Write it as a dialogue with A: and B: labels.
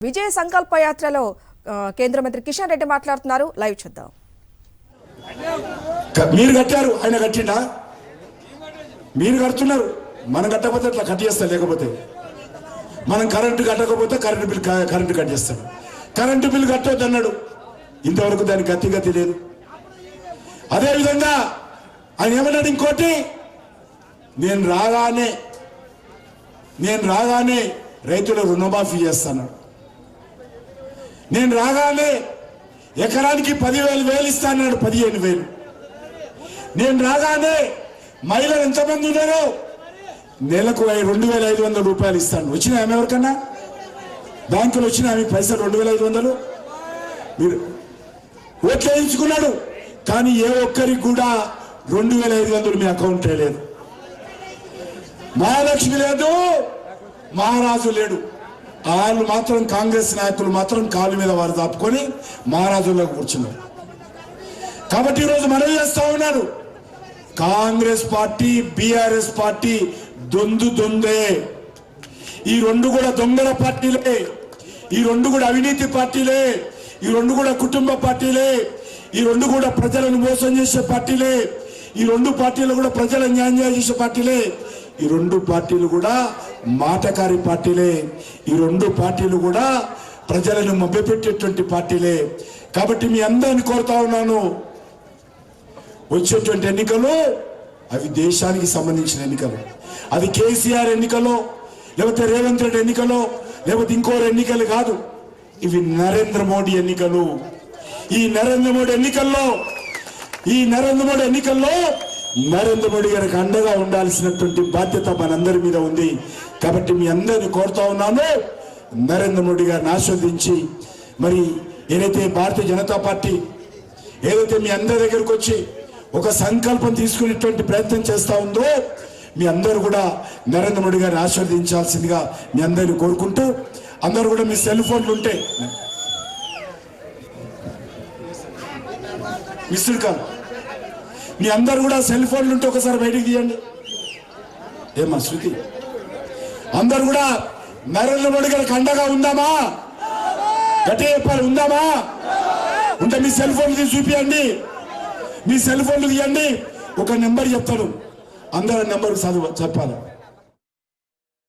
A: విజయ సంకల్ప యాత్రలో కేంద్ర మంత్రి కిషన్ రెడ్డి మాట్లాడుతున్నారు. లైవ్ చూద్దాం.
B: మీరు కట్టారు, ఆయన కట్టిండా? మీరు కడుతున్నారు, మనం కట్టకపోతే అట్లా కట్ చేస్తారు. లేకపోతే మనం కరెంటు కట్టకపోతే కరెంటు కట్ చేస్తాడు. కరెంటు బిల్లు కట్టొద్దు అన్నాడు, ఇంతవరకు దానికి గతి లేదు. అదేవిధంగా ఆయన ఏమన్నాడు, ఇంకోటి నేను రాగానే రైతుల రుణమాఫీ చేస్తాను, నేను రాగానే ఎకరానికి 10,000 ఇస్తా అన్నాడు, 15,000. నేను రాగానే మహిళలు ఎంతమంది ఉన్నారో నెలకు 2,500 రూపాయలు ఇస్తాను. వచ్చినా ఆమె ఎవరికన్నా బ్యాంకులు వచ్చినా ఆమె పైసలు 2,500 మీరు ఓట్లు వేయించుకున్నాడు. కానీ ఏ ఒక్కరికి కూడా 2,500 మీ అకౌంట్ లేదు. మహాలక్ష్మి లేదు, మహారాజు లేడు. వాళ్ళు మాత్రం కాంగ్రెస్ నాయకులు మాత్రం కాలు మీద వారు దాపుకొని మహారాజుల్లోకి కూర్చున్నారు. కాబట్టి ఈరోజు మనవి చేస్తా ఉన్నాడు, కాంగ్రెస్ పార్టీ బీఆర్ఎస్ పార్టీ దొందే. ఈ రెండు కూడా దొంగల పార్టీలే, ఈ రెండు కూడా అవినీతి పార్టీలే, ఈ రెండు కూడా కుటుంబ పార్టీలే, ఈ రెండు కూడా ప్రజలను మోసం చేసే పార్టీలే, ఈ రెండు పార్టీలు కూడా ప్రజలను న్యాయం చేసే పార్టీలే, ఈ రెండు పార్టీలు కూడా మాటకారి పార్టీలే, ఈ రెండు పార్టీలు కూడా ప్రజలను మభ్యపెట్టేటువంటి పార్టీలే. కాబట్టి మీ అందరిని కోరుతా ఉన్నాను, వచ్చేటువంటి ఎన్నికలు అవి దేశానికి సంబంధించిన ఎన్నికలు. అది కేసీఆర్ ఎన్నికలో, లేకపోతే రేవంత్ రెడ్డి ఎన్నికలో, లేకపోతే ఇంకోరు ఎన్నికలు కాదు. ఇవి నరేంద్ర మోడీ ఎన్నికలు. ఈ నరేంద్ర మోడీ ఎన్నికల్లో నరేంద్ర మోడీ గారికి అండగా ఉండాల్సినటువంటి బాధ్యత మనందరి మీద ఉంది. కాబట్టి మీ అందరిని కోరుతా ఉన్నాను, నరేంద్ర మోడీ గారిని ఆస్వాదించి, మరి ఏదైతే భారతీయ జనతా పార్టీ ఏదైతే మీ అందరి దగ్గరకు వచ్చి ఒక సంకల్పం తీసుకునేటువంటి ప్రయత్నం చేస్తూ ఉందో, మీ అందరూ కూడా నరేంద్ర మోడీ గారిని ఆస్వాదించాల్సిందిగా మీ అందరిని కోరుకుంటూ, అందరూ కూడా మీ సెల్ ఫోన్లు ఉంటే మిస్డ్ కాల్, మీ అందరూ కూడా సెల్ ఫోన్లు ఉంటే ఒకసారి బయటికి తీయండి. ఏమా శృతి, అందరు కూడా నరేంద్ర మోడీ గారికి అండగా ఉందామా? గట్టిగా చెప్పాలి, ఉందామా? ఉంటే మీ సెల్ ఫోన్లు తీసి చూపియండి, మీ సెల్ ఫోన్లు తీయండి. ఒక నెంబర్ చెప్తాను, అందరూ నెంబర్ చెప్పాలి.